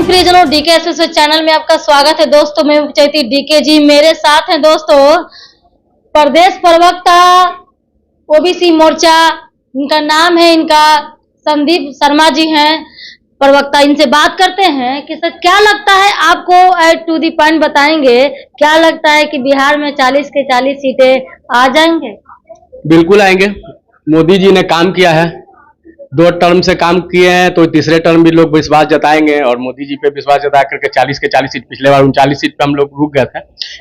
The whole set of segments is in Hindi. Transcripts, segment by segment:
मॉर्निंग प्रियजनों, डीके एसएस चैनल में आपका स्वागत है। दोस्तों मैं चाहती डीके जी मेरे साथ हैं। दोस्तों प्रदेश प्रवक्ता ओबीसी मोर्चा, इनका नाम है, इनका संदीप शर्मा जी हैं प्रवक्ता। इनसे बात करते हैं कि सर क्या लगता है आपको, एट टू दी पॉइंट बताएंगे, क्या लगता है कि बिहार में 40 के 40 सीटें आ जाएंगे? बिल्कुल आएंगे। मोदी जी ने काम किया है, 2 टर्म से काम किए हैं, तो तीसरे टर्म भी लोग विश्वास जताएंगे और मोदी जी पे विश्वास जता करके 40 के 40 सीट, पिछले बार 39 सीट पे हम लोग रुक गए थे,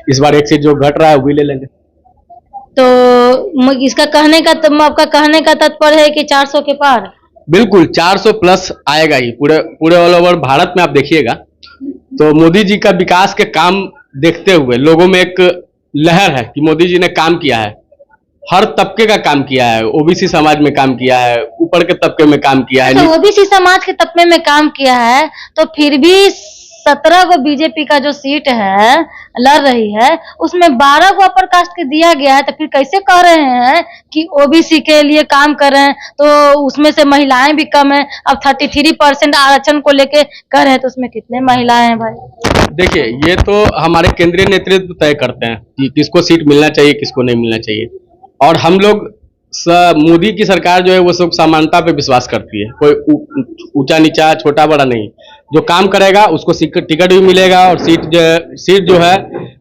इस बार 1 सीट जो घट रहा है वो भी ले लेंगे। तो इसका आपका कहने का तात्पर्य है कि 400 के पार? बिल्कुल 400 प्लस आएगा ही। पूरे ऑल ओवर भारत में आप देखिएगा तो मोदी जी का विकास के काम देखते हुए लोगों में एक लहर है कि मोदी जी ने काम किया है, हर तबके का काम किया है, ओबीसी समाज में काम किया है, ऊपर के तबके में काम किया है। तो ओबीसी समाज के तबके में काम किया है, तो फिर भी 17 को बीजेपी का जो सीट है लड़ रही है, उसमें 12 को अपर कास्ट के दिया गया है, तो फिर कैसे कह रहे हैं कि ओबीसी के लिए काम कर रहे हैं? तो उसमें से महिलाएं भी कम है। अब 33% आरक्षण को लेके कर रहे हैं, तो उसमें कितने महिलाएं हैं भाई? देखिए, ये तो हमारे केंद्रीय नेतृत्व तय करते हैं कि किसको सीट मिलना चाहिए, किसको नहीं मिलना चाहिए। और हम लोग मोदी की सरकार जो है वो सब समानता पे विश्वास करती है, कोई ऊंचा नीचा छोटा बड़ा नहीं। जो काम करेगा उसको टिकट भी मिलेगा, और सीट जो है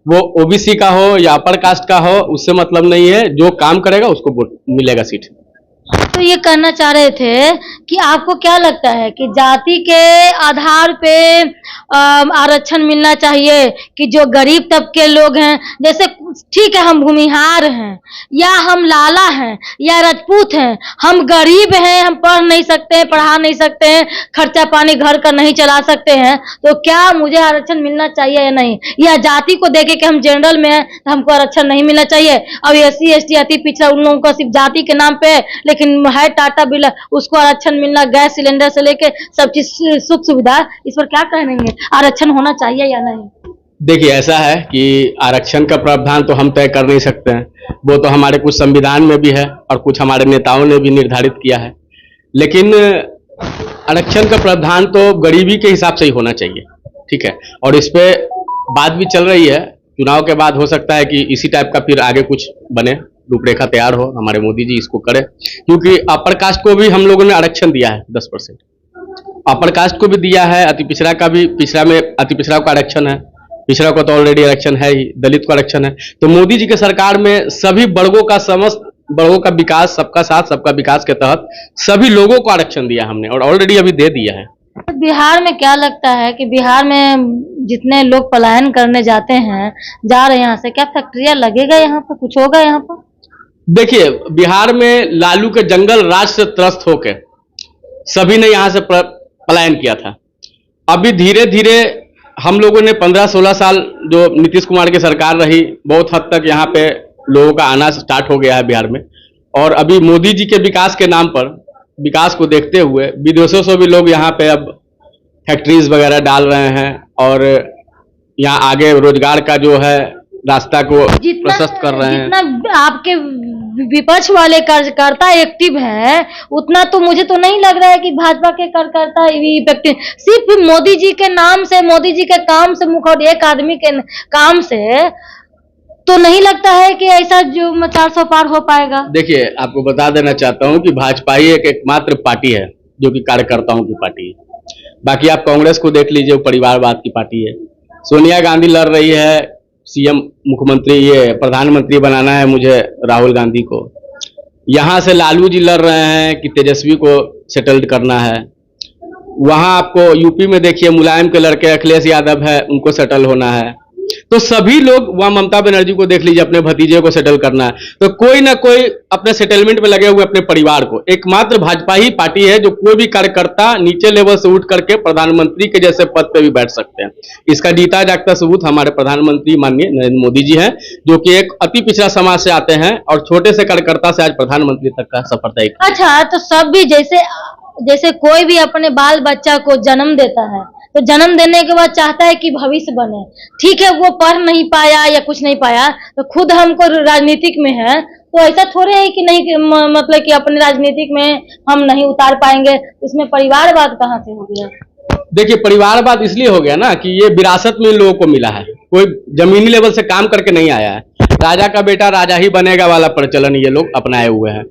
वो ओबीसी का हो या अपर कास्ट का हो, उससे मतलब नहीं है। जो काम करेगा उसको मिलेगा सीट। तो ये कहना चाह रहे थे कि आपको क्या लगता है कि जाति के आधार पे आरक्षण मिलना चाहिए, कि जो गरीब तबके लोग हैं, जैसे ठीक है हम भूमिहार हैं या हम लाला हैं या राजपूत हैं, हम गरीब हैं, हम पढ़ नहीं सकते हैं, पढ़ा नहीं सकते हैं, खर्चा पानी घर का नहीं चला सकते हैं, तो क्या मुझे आरक्षण मिलना चाहिए या नहीं? या जाति को देखे कि हम जनरल में हैं तो हमको आरक्षण नहीं मिलना चाहिए? अब SC ST अति पिछड़ा उन लोगों को सिर्फ जाति के नाम पे, लेकिन है टाटा बिरला, उसको आरक्षण मिलना, गैस सिलेंडर से लेके सब चीज सुख सुविधा, इस पर क्या कहेंगे? आरक्षण होना चाहिए या नहीं? देखिए, ऐसा है कि आरक्षण का प्रावधान तो हम तय कर नहीं सकते हैं, वो तो हमारे कुछ संविधान में भी है और कुछ हमारे नेताओं ने भी निर्धारित किया है। लेकिन आरक्षण का प्रावधान तो गरीबी के हिसाब से ही होना चाहिए, ठीक है। और इस पे बात भी चल रही है, चुनाव के बाद हो सकता है कि इसी टाइप का फिर आगे कुछ बने, रूपरेखा तैयार हो, हमारे मोदी जी इसको करें। क्योंकि अपर कास्ट को भी हम लोगों ने आरक्षण दिया है 10%, अपर कास्ट को भी दिया है, अति पिछड़ा का भी, पिछड़ा में अति पिछड़ा का आरक्षण है, पिछड़ा को तो ऑलरेडी आरक्षण है ही, दलित को आरक्षण है। तो मोदी जी के सरकार में सभी वर्गों का, समस्त वर्गों का विकास, सबका साथ सबका विकास के तहत सभी लोगों को आरक्षण दिया हमने, और ऑलरेडी अभी दे दिया है। तो बिहार में क्या लगता है कि बिहार में जितने लोग पलायन करने जाते हैं, जा रहे हैं यहाँ से, क्या फैक्ट्रियां लगेगा यहाँ पे, कुछ होगा यहाँ पर? देखिए, बिहार में लालू के जंगल राज से त्रस्त होके सभी ने यहाँ से पलायन किया था। अभी धीरे धीरे हम लोगों ने 15-16 साल जो नीतीश कुमार की सरकार रही, बहुत हद तक यहाँ पे लोगों का आना स्टार्ट हो गया है बिहार में। और अभी मोदी जी के विकास के नाम पर, विकास को देखते हुए विदेशों से भी लोग यहाँ पे अब फैक्ट्रीज वगैरह डाल रहे हैं, और यहाँ आगे रोजगार का जो है रास्ता को प्रशस्त कर रहे हैं। जितना आपके विपक्ष वाले कार्यकर्ता एक्टिव हैं, उतना तो मुझे तो नहीं लग रहा है कि भाजपा के कार्यकर्ता इफेक्टिव। सिर्फ मोदी जी के नाम से, मोदी जी के काम से, मुखौट एक आदमी के काम से तो नहीं लगता है कि ऐसा जो 400 पार हो पाएगा। देखिए, आपको बता देना चाहता हूं कि भाजपा ही एकमात्र पार्टी है जो कि कार्यकर्ताओं की पार्टी है। बाकी आप कांग्रेस को देख लीजिए, वो परिवारवाद की पार्टी है। सोनिया गांधी लड़ रही है सीएम, मुख्यमंत्री, ये प्रधानमंत्री बनाना है मुझे राहुल गांधी को। यहाँ से लालू जी लड़ रहे हैं कि तेजस्वी को सेटल्ड करना है। वहां आपको यूपी में देखिए, मुलायम के लड़के अखिलेश यादव है, उनको सेटल होना है। तो सभी लोग, वहां ममता बनर्जी को देख लीजिए, अपने भतीजे को सेटल करना है। तो कोई ना कोई अपने सेटलमेंट में लगे हुए अपने परिवार को। एकमात्र भाजपा ही पार्टी है जो कोई भी कार्यकर्ता नीचे लेवल से उठ करके प्रधानमंत्री के जैसे पद पे भी बैठ सकते हैं। इसका जीता जागता सबूत हमारे प्रधानमंत्री माननीय नरेंद्र मोदी जी हैं, जो कि एक अति पिछड़ा समाज से आते हैं और छोटे से कार्यकर्ता से आज प्रधानमंत्री तक का सफर तय किया। अच्छा, तो सब भी जैसे कोई भी अपने बाल बच्चा को जन्म देता है, तो जन्म देने के बाद चाहता है कि भविष्य बने। ठीक है, वो पढ़ नहीं पाया या कुछ नहीं पाया, तो खुद हमको राजनीतिक में है, तो ऐसा थोड़े है कि नहीं, मतलब कि अपने राजनीतिक में हम नहीं उतार पाएंगे, इसमें परिवारवाद कहाँ से हो गया? देखिए, परिवारवाद इसलिए हो गया ना कि ये विरासत में इन लोगों को मिला है, कोई जमीनी लेवल से काम करके नहीं आया है। राजा का बेटा राजा ही बनेगा वाला प्रचलन ये लोग अपनाए हुए हैं।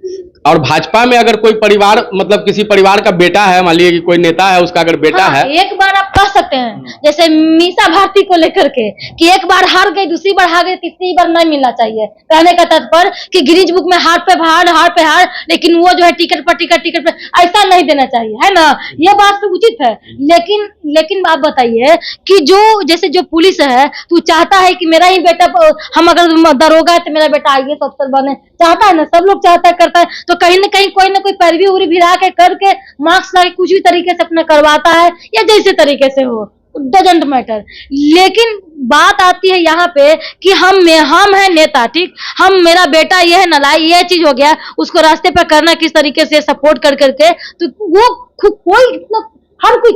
और भाजपा में अगर कोई परिवार, मतलब किसी परिवार का बेटा है, मान लीजिए कि कोई नेता है, उसका अगर बेटा हाँ, है, एक बार आप कह सकते हैं जैसे मीसा भारती को लेकर के कि एक बार हार गई, दूसरी बार हार गई, तीसरी बार नहीं मिलना चाहिए। कहने का तात्पर्य कि गिनीज बुक में हार पे हार, लेकिन वो जो है टिकट पे ऐसा नहीं देना चाहिए, है ना। ये बात तो उचित है, लेकिन आप बताइए कि जो पुलिस है, तू चाहता है कि मेरा ही बेटा, हम अगर दरोगा है तो मेरा बेटा IAS अफसर बने, चाहता है ना, सब लोग चाहता है, करता है, तो कहीं ना कहीं कोई ना कोई पैरवी उरी भिड़ा के करके मार्क्स लगा कुछ भी तरीके से अपना करवाता है, या जैसे तरीके से हो, डजंट मैटर। लेकिन बात आती है यहाँ पे कि हम है नेता, ठीक, मेरा बेटा ये है नालायक, ये चीज हो गया, उसको रास्ते पर करना किस तरीके से सपोर्ट कर करके, तो वो कोई इतना, हर कोई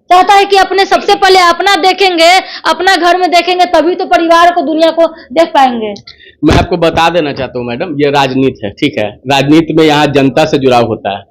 चाहता है कि अपने सबसे पहले अपना देखेंगे, अपना घर में देखेंगे, तभी तो परिवार को, दुनिया को देख पाएंगे। मैं आपको बता देना चाहता हूँ मैडम, ये राजनीति है, ठीक है। राजनीति में यहाँ जनता से जुड़ाव होता है,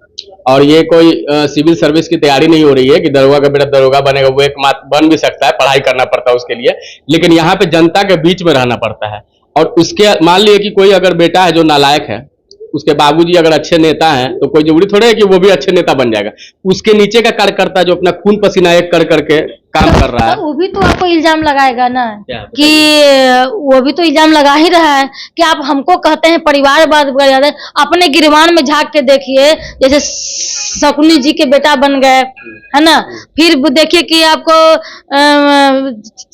और ये कोई सिविल सर्विस की तैयारी नहीं हो रही है कि दरोगा का बेटा दरोगा बनेगा। वो एक बन भी सकता है, पढ़ाई करना पड़ता है उसके लिए, लेकिन यहाँ पे जनता के बीच में रहना पड़ता है। और उसके मान लीजिए कि कोई अगर बेटा है जो नालायक है, उसके बाबूजी अगर अच्छे नेता हैं, तो कोई जरूरी थोड़ा है कि वो भी अच्छे नेता बन जाएगा। उसके नीचे का कार्यकर्ता जो अपना खून पसीना एक कर करके काम कर रहा है, वो भी तो आपको इल्जाम लगाएगा ना, कि वो भी तो इल्जाम लगा ही रहा है कि आप हमको कहते हैं परिवारवाद। अपने गिरवान में झांक के देखिए, जैसे शकुनी जी के बेटा बन गए, है ना। फिर देखिए कि आपको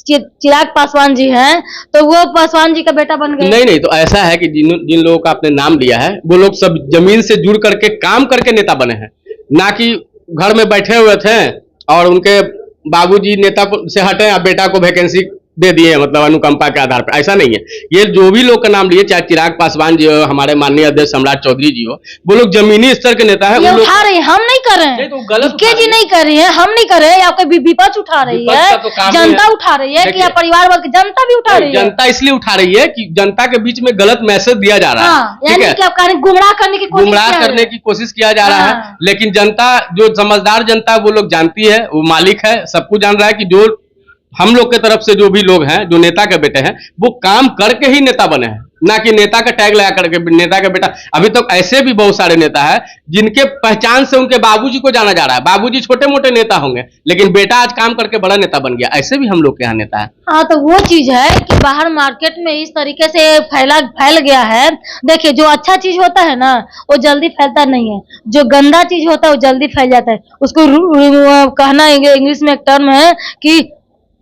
चिराग पासवान जी हैं, तो वो पासवान जी का बेटा बन गए। नहीं, तो ऐसा है कि जिन लोगों का आपने नाम लिया है, वो लोग सब जमीन से जुड़ करके काम करके नेता बने हैं, ना कि घर में बैठे हुए थे और उनके बाबूजी नेता से हटे, या बेटा को वैकेंसी दे दिए, मतलब अनुकंपा के आधार पर। ऐसा नहीं है। ये जो भी लोग का नाम लिए, चाहे चिराग पासवान जी हो, हमारे माननीय अध्यक्ष सम्राट चौधरी जी हो, वो लोग जमीनी स्तर के नेता है। ये उठा रहे हैं, हम नहीं कर रहे हैं, तो गलत जी नहीं कर रही है, हम नहीं कर रहे हैं। आपका विपक्ष उठा रही है, जनता उठा रही है, कि या परिवारवाद की जनता भी उठा रही है। जनता इसलिए उठा रही है कि जनता के बीच में गलत मैसेज दिया जा रहा है, यानी कि आप गुमराह करने की कोशिश किया जा रहा है। लेकिन जनता, जो समझदार जनता, वो लोग जानती है, वो मालिक है, सब कुछ जान रहा है कि जो हम लोग के तरफ से जो भी लोग हैं, जो नेता के बेटे हैं, वो काम करके ही नेता बने हैं, ना कि नेता का टैग लगा करके नेता का बेटा। अभी तक ऐसे भी बहुत सारे नेता हैं जिनके पहचान से उनके बाबूजी को जाना जा रहा है। बाबूजी छोटे मोटे नेता होंगे, लेकिन बेटा आज काम करके बड़ा नेता बन गया। ऐसे भी हम लोग के यहाँ नेता है। हाँ, तो वो चीज है कि बाहर मार्केट में इस तरीके से फैल गया है। देखिए, जो अच्छा चीज होता है ना, वो जल्दी फैलता नहीं है, जो गंदा चीज होता है वो जल्दी फैल जाता है। उसको कहना इंग्लिश में एक टर्म है कि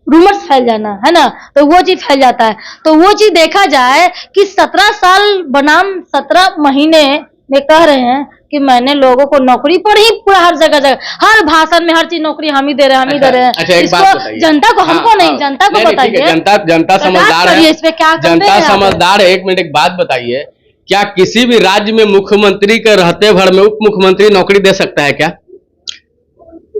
रूमर्स फैल जाना, है ना, तो वो चीज फैल जाता है। तो वो चीज देखा जाए कि 17 साल बनाम 17 महीने में कह रहे हैं कि मैंने लोगों को नौकरी पर ही पूरा हर जगह हर भाषण में हर चीज नौकरी हम ही दे रहे हैं, हम ही दे रहे हैं। अच्छा, एक बात बताइए, जनता को, हमको नहीं, जनता को बताइए। जनता समझदार है, इस पे क्या जनता समझदार है। एक मिनट, एक बात बताइए, क्या किसी भी राज्य में मुख्यमंत्री के रहते भर में उप मुख्यमंत्री नौकरी दे सकता है क्या?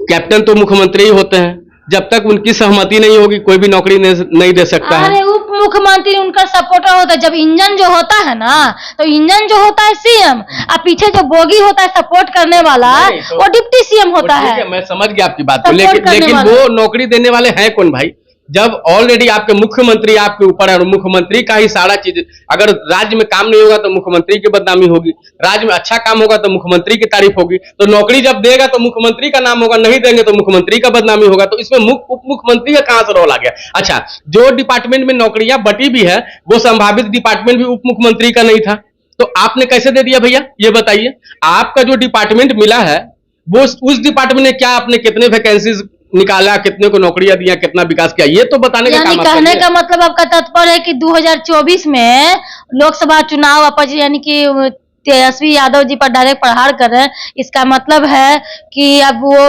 कैप्टन तो मुख्यमंत्री ही होते हैं, जब तक उनकी सहमति नहीं होगी कोई भी नौकरी नहीं दे सकता है। अरे उप मुख्यमंत्री उनका सपोर्टर होता है। जब इंजन जो होता है ना, तो इंजन जो होता है CM, और पीछे जो बोगी होता है सपोर्ट करने वाला, तो, वो डिप्टी CM होता है। मैं समझ गया आपकी बात को, लेकिन वो नौकरी देने वाले हैं कौन भाई? जब ऑलरेडी आपके मुख्यमंत्री आपके ऊपर है, और मुख्यमंत्री का ही सारा चीज, अगर राज्य में काम नहीं होगा तो मुख्यमंत्री की बदनामी होगी, राज्य में अच्छा काम होगा तो मुख्यमंत्री की तारीफ होगी। तो नौकरी जब देगा तो मुख्यमंत्री का नाम होगा, नहीं देंगे तो मुख्यमंत्री का बदनामी होगा। तो इसमें उप मुख्यमंत्री का कहां से रोल आ गया? अच्छा, जो डिपार्टमेंट में नौकरियां बटी भी है, वो संभावित डिपार्टमेंट भी उप मुख्यमंत्री का नहीं था, तो आपने कैसे दे दिया भैया? ये बताइए। आपका जो डिपार्टमेंट मिला है, वो उस डिपार्टमेंट में क्या आपने कितने वैकेंसीज निकाला, कितने को नौकरियां दिया, कितना विकास किया, ये तो बताने का काम। कहने का मतलब आपका तात्पर्य है कि 2024 में लोकसभा चुनाव यानी कि तेजस्वी यादव जी पर डायरेक्ट प्रहार कर रहे हैं। इसका मतलब है कि अब वो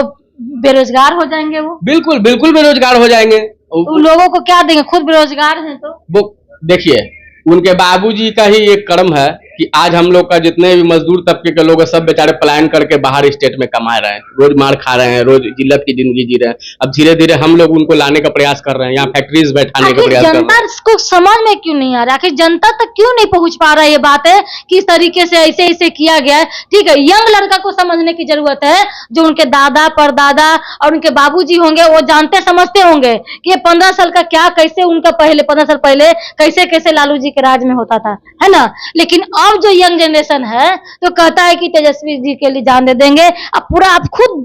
बेरोजगार हो जाएंगे। वो बिल्कुल बेरोजगार हो जाएंगे। तो लोगों को क्या देंगे? खुद बेरोजगार हैं तो। वो देखिए, उनके बाबूजी का ही एक कर्म है कि आज हम लोग का जितने भी मजदूर तबके के लोग हैं सब बेचारे पलायन करके बाहर स्टेट में कमा रहे हैं, रोज मार खा रहे हैं, रोज जिल्लत की जिंदगी जी रहे हैं। अब धीरे धीरे हम लोग उनको लाने का प्रयास कर रहे हैं, यहाँ फैक्ट्रीज बैठाने का प्रयास कर रहे हैं। जनता को समझ में क्यों नहीं आ रहा, आखिर जनता तक क्यों नहीं पहुंच पा रहा है ये बात है कि इस तरीके से ऐसे ऐसे किया गया है। ठीक है, यंग लड़का को समझने की जरूरत है, जो उनके दादा परदादा और उनके बाबूजी होंगे वो जानते समझते होंगे कि ये 15 साल का क्या कैसे उनका पहले 15 साल पहले कैसे कैसे लालू जी के राज में होता था, है ना। लेकिन अब जो यंग जनरेशन है तो कहता है कि तेजस्वी जी के लिए जान दे देंगे। अब पूरा आप खुद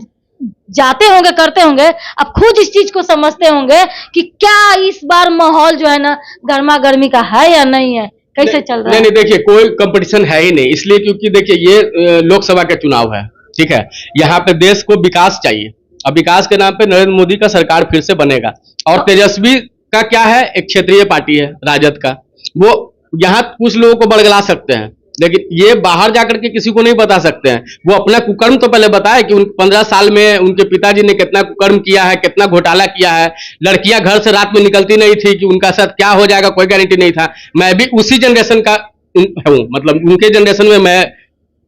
जाते होंगे करते होंगे, अब खुद इस चीज को समझते होंगे कि क्या इस बार माहौल जो है ना गर्मा गर्मी का है या नहीं है, कैसे चल रहा है। नहीं देखिए, कोई कंपटीशन है ही नहीं, इसलिए क्योंकि देखिए ये लोकसभा का चुनाव है, ठीक है। यहाँ पे देश को विकास चाहिए, अब विकास के नाम पे नरेंद्र मोदी का सरकार फिर से बनेगा। और तेजस्वी का क्या है, एक क्षेत्रीय पार्टी है राजद का, वो यहाँ कुछ लोगों को बरगला सकते हैं, लेकिन ये बाहर जाकर के किसी को नहीं बता सकते हैं। वो अपना कुकर्म तो पहले बताए कि उन 15 साल में उनके पिताजी ने कितना कुकर्म किया है, कितना घोटाला किया है। लड़कियां घर से रात में निकलती नहीं थी कि उनका साथ क्या हो जाएगा कोई गारंटी नहीं था। मैं भी उसी जनरेशन का हूँ, मतलब उनके जनरेशन में मैं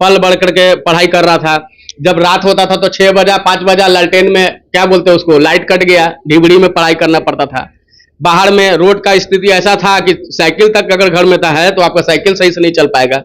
पल बढ़ करके पढ़ाई कर रहा था। जब रात होता था तो 6 बजा 5 बजा लालटेन में क्या बोलते हैं उसको, लाइट कट गया, ढिबड़ी में पढ़ाई करना पड़ता था। बाहर में रोड का स्थिति ऐसा था कि साइकिल तक अगर घर में है तो आपका साइकिल सही से नहीं चल पाएगा।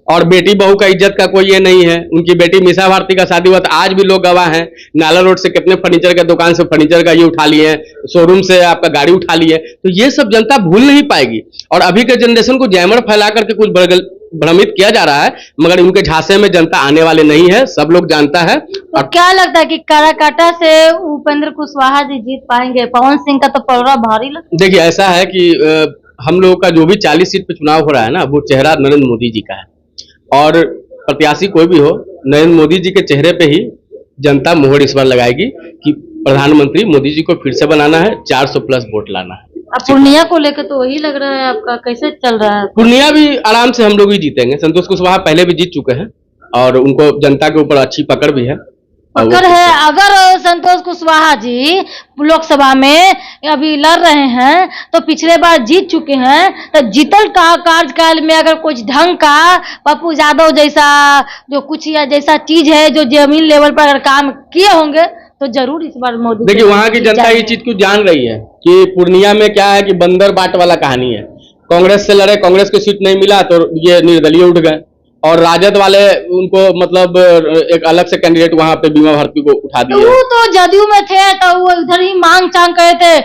और बेटी बहू का इज्जत का कोई ये नहीं है। उनकी बेटी मीसा भारती का शादी हुआ था, आज भी लोग गवाह हैं। नाला रोड से कितने फर्नीचर के दुकान से फर्नीचर का ये उठा लिए हैं, शोरूम से आपका गाड़ी उठा ली है। तो ये सब जनता भूल नहीं पाएगी। और अभी के जनरेशन को जैमर फैला करके कुछ भ्रमित किया जा रहा है, मगर उनके झांसे में जनता आने वाले नहीं है, सब लोग जानता है। तो क्या लगता है कि काराकाटा से उपेंद्र कुशवाहा जी जीत पाएंगे? पवन सिंह का तो पलड़ा भारी लगता है। देखिए ऐसा है कि हम लोगों का जो भी 40 सीट पे चुनाव हो रहा है ना, वो चेहरा नरेंद्र मोदी जी का है। और प्रत्याशी कोई भी हो, नरेंद्र मोदी जी के चेहरे पे ही जनता मोहर इस बार लगाएगी कि प्रधानमंत्री मोदी जी को फिर से बनाना है, 400 प्लस वोट लाना है। अब पूर्णिया को लेकर तो वही लग रहा है आपका, कैसे चल रहा है? पूर्णिया भी आराम से हम लोग ही जीतेंगे। संतोष कुशवाहा पहले भी जीत चुके हैं और उनको जनता के ऊपर अच्छी पकड़ भी है। पकड़ है। अगर संतोष कुशवाहा जी लोकसभा में अभी लड़ रहे हैं तो पिछले बार जीत चुके हैं, तो जीतल का कार्यकाल में अगर कुछ ढंग का पप्पू यादव जैसा जो कुछ या जैसा चीज है जो जमीन लेवल पर अगर काम किए होंगे तो जरूर इस बार मोदी। देखिए वहां की जनता ये चीज क्यों जान रही है कि पूर्णिया में क्या है कि बंदर बाट वाला कहानी है। कांग्रेस से लड़े, कांग्रेस को सीट नहीं मिला तो ये निर्दलीय उठ गए, और राजद वाले उनको मतलब एक अलग से कैंडिडेट वहां पे बीमा भारती को उठा दिया। वो तो जदयू में थे तो वो इधर ही मांग चांग करे थे,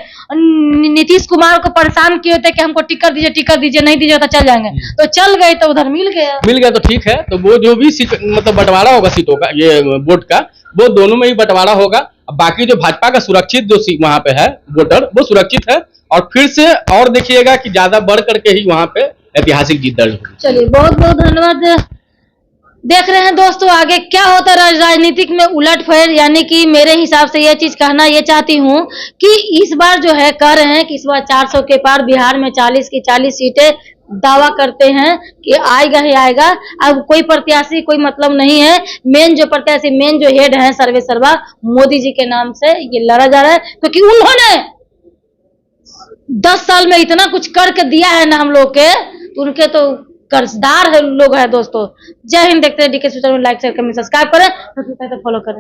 नीतीश कुमार को परेशान किए थे कि हमको टिकट दीजिए, नहीं दीजिए तो चल जाएंगे, तो चल गए तो उधर मिल गया तो ठीक है। तो वो जो भी सीट मतलब बंटवारा होगा सीटों का, ये वोट का, वो दोनों में ही बंटवारा होगा। बाकी जो भाजपा का सुरक्षित जो सीट वहां पे है वोटर, वो सुरक्षित है। और फिर से और देखिएगा कि ज्यादा बढ़ करके ही वहां पे ऐतिहासिक जीत दर्ज होगी। चलिए बहुत बहुत धन्यवाद। देख रहे हैं दोस्तों आगे क्या होता है राजनीतिक में उलटफेर, यानी कि मेरे हिसाब से यह चीज कहना ये चाहती हूँ कि इस बार जो है कह रहे हैं कि इस बार 400 के पार, बिहार में 40 की 40 सीटें दावा करते हैं कि आएगा ही आएगा। अब कोई प्रत्याशी कोई मतलब नहीं है, मेन जो प्रत्याशी मेन जो हेड है सर्वे सर्वा मोदी जी के नाम से ये लड़ा जा रहा है, क्योंकि उन्होंने 10 साल में इतना कुछ करके दिया है ना हम लोग के, उनके तो कर्जदार है लोग है दोस्तों। जय हिंद। देखते हैं डीके सोशल में, लाइक शेयर कमेंट सब्सक्राइब करें, फॉलो करें।